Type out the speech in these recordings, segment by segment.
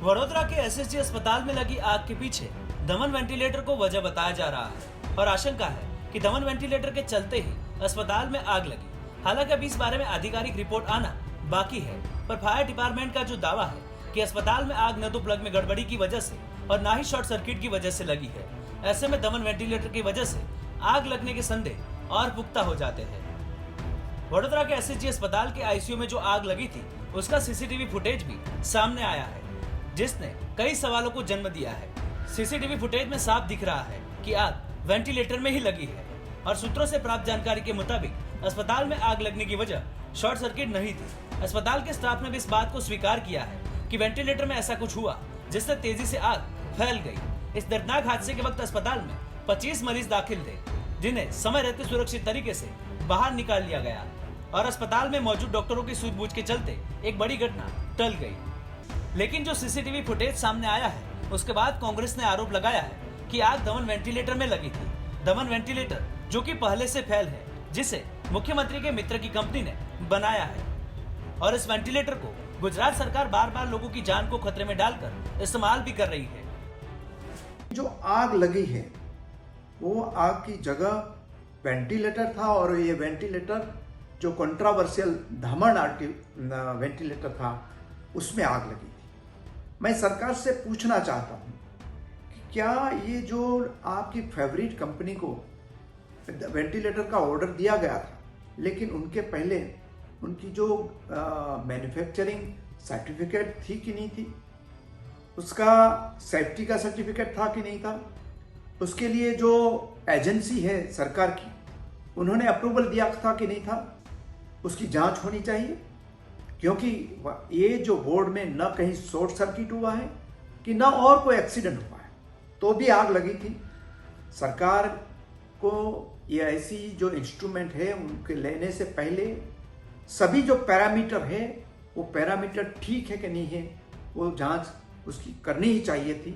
वडोदरा के एसएसजी अस्पताल में लगी आग के पीछे दमन वेंटिलेटर को वजह बताया जा रहा है और आशंका है कि दमन वेंटिलेटर के चलते ही अस्पताल में आग लगी। हालांकि अभी इस बारे में आधिकारिक रिपोर्ट आना बाकी है, पर फायर डिपार्टमेंट का जो दावा है कि अस्पताल में आग न तो प्लग में गड़बड़ी की वजह से और न ही शॉर्ट सर्किट की वजह से लगी है, ऐसे में दमन वेंटिलेटर की वजह से आग लगने के संदेह और पुख्ता हो जाते हैं। वडोदरा के एसएसजी अस्पताल के आईसीयू में जो आग लगी थी उसका सीसीटीवी फुटेज भी सामने आया है, जिसने कई सवालों को जन्म दिया है। सीसीटीवी फुटेज में साफ दिख रहा है कि आग वेंटिलेटर में ही लगी है और सूत्रों से प्राप्त जानकारी के मुताबिक अस्पताल में आग लगने की वजह शॉर्ट सर्किट नहीं थी। अस्पताल के स्टाफ ने भी इस बात को स्वीकार किया है कि वेंटिलेटर में ऐसा कुछ हुआ जिससे तेजी से आग फैल गई। इस दर्दनाक हादसे के वक्त अस्पताल में 25 मरीज दाखिल थे, जिन्हें समय रहते सुरक्षित तरीके से बाहर निकाल लिया गया और अस्पताल में मौजूद डॉक्टरों की सूझबूझ के चलते एक बड़ी घटना टल गई। लेकिन जो सीसीटीवी फुटेज सामने आया है उसके बाद कांग्रेस ने आरोप लगाया है कि आग दमन वेंटिलेटर में लगी थी। दमन वेंटिलेटर जो कि पहले से फैल है, जिसे मुख्यमंत्री के मित्र की कंपनी ने बनाया है और इस वेंटिलेटर को गुजरात सरकार बार बार लोगों की जान को खतरे में डालकर इस्तेमाल भी कर रही है। जो आग लगी है वो आग की जगह वेंटिलेटर था और ये वेंटिलेटर जो कंट्रोवर्शियल दमन वेंटिलेटर था उसमें आग लगी थी। मैं सरकार से पूछना चाहता हूँ कि क्या ये जो आपकी फेवरेट कंपनी को वेंटिलेटर का ऑर्डर दिया गया था, लेकिन उनके पहले उनकी जो मैन्युफैक्चरिंग सर्टिफिकेट थी कि नहीं थी, उसका सेफ्टी का सर्टिफिकेट था कि नहीं था, उसके लिए जो एजेंसी है सरकार की उन्होंने अप्रूवल दिया था कि नहीं था, उसकी जांच होनी चाहिए। क्योंकि ये जो बोर्ड में न कहीं शॉर्ट सर्किट हुआ है कि न और कोई एक्सीडेंट हुआ है, तो भी आग लगी थी। सरकार को ये ऐसी जो इंस्ट्रूमेंट है उनके लेने से पहले सभी जो पैरामीटर है वो पैरामीटर ठीक है कि नहीं है वो जांच उसकी करनी ही चाहिए थी।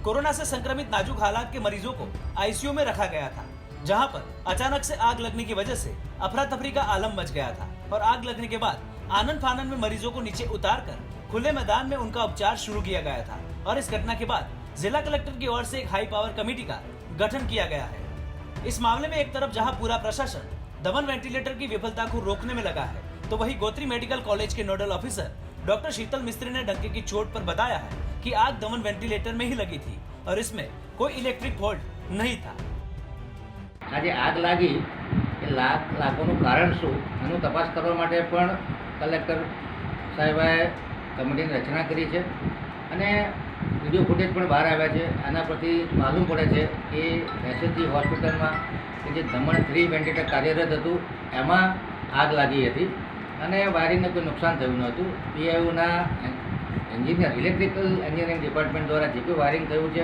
कोरोना से संक्रमित नाजुक हालात के मरीजों को आईसीयू में रखा गया था, जहां पर अचानक से आग लगने की वजह से अफरा तफरी का आलम मच गया था और आग लगने के बाद आनन फानन में मरीजों को नीचे उतारकर खुले मैदान में उनका उपचार शुरू किया गया था। और इस घटना के बाद जिला कलेक्टर की ओर से एक हाई पावर कमेटी का गठन किया गया है। इस मामले में एक तरफ जहां पूरा प्रशासन दमन वेंटिलेटर की विफलता को रोकने में लगा है, तो वहीं गोत्री मेडिकल कॉलेज के नोडल ऑफिसर डॉक्टर शीतल मिस्त्री ने डंके की चोट पर बताया है कि आग दमन वेंटिलेटर में ही लगी थी और इसमें कोई इलेक्ट्रिक फॉल्ट नहीं था। આજે આગ લાગી એ લાગવાનું કારણ શું એનું તપાસ કરવા માટે પણ કલેક્ટર સાહેબે કમિટીની રચના કરી છે અને વિડીયો ફૂટેજ પણ બહાર આવ્યા છે। આના પરથી માલુમ પડે છે કે એસએસજી હોસ્પિટલમાં કે જે દમણ 3 વેન્ટિલેટર કાર્યરત હતું એમાં આગ લાગી હતી અને વાયરિંગને કોઈ નુકસાન થયું નહોતું। પીઆઈયુના એન્જિનિયર ઇલેક્ટ્રિકલ એન્જિનિયરિંગ ડિપાર્ટમેન્ટ દ્વારા જે કોઈ વાયરિંગ થયું છે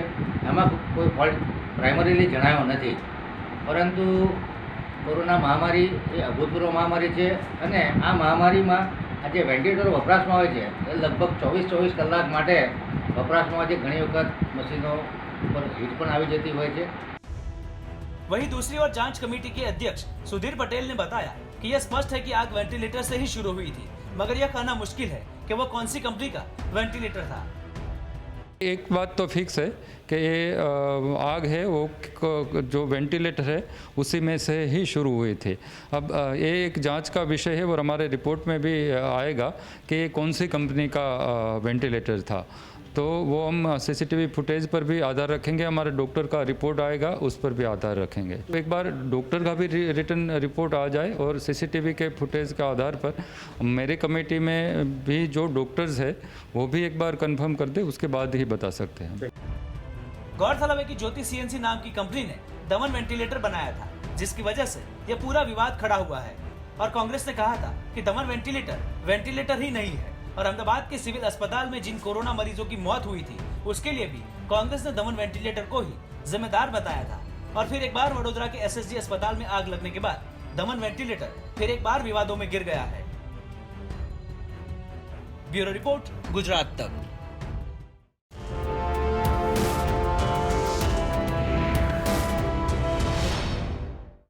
એમાં કોઈ ફોલ્ટ પ્રાઇમરીલી જણાયો નથી, પરંતુ કોરોના મહામારી એ અભૂતપૂર્વ મહામારી છે અને આ મહામારીમાં આ જે વેન્ટિલેટર વપરાશમાં આવે છે એ લગભગ 24 કલાક માટે વપરાશમાં આવે છે। ઘણી વખત મશીનો પર હીટ પણ આવી જતી હોય છે। वहीं दूसरी ओर जांच कमेटी के अध्यक्ष सुधीर पटेल ने बताया कि यह स्पष्ट है कि आग वेंटिलेटर से ही शुरू हुई थी, मगर यह कहना मुश्किल है कि वह कौन सी कंपनी का वेंटिलेटर था। एक बात तो फिक्स है कि ये आग है वो जो वेंटिलेटर है उसी में से ही शुरू हुई थी। अब ये एक जांच का विषय है और हमारे रिपोर्ट में भी आएगा कि कौन सी कंपनी का वेंटिलेटर था, तो वो हम सीसीटीवी फुटेज पर भी आधार रखेंगे, हमारे डॉक्टर का रिपोर्ट आएगा उस पर भी आधार रखेंगे। एक बार डॉक्टर का भी रिटर्न रिपोर्ट आ जाए और सीसीटीवी के फुटेज के आधार पर मेरी कमेटी में भी जो डॉक्टर्स है वो भी एक बार कंफर्म कर दे, उसके बाद ही बता सकते हैं। गौरतलब है कि ज्योति सीएनसी नाम की कंपनी ने दमन वेंटिलेटर बनाया था, जिसकी वजह से यह पूरा विवाद खड़ा हुआ है और कांग्रेस ने कहा था कि दमन वेंटिलेटर ही नहीं है और अहमदाबाद के सिविल अस्पताल में जिन कोरोना मरीजों की मौत हुई थी उसके लिए भी कांग्रेस ने दमन वेंटिलेटर को ही जिम्मेदार बताया था। और फिर एक बार वडोदरा के एसएसजी अस्पताल में आग लगने के बाद दमन वेंटिलेटर फिर एक बार विवादों में गिर गया है। ब्यूरो रिपोर्ट, गुजरात तक।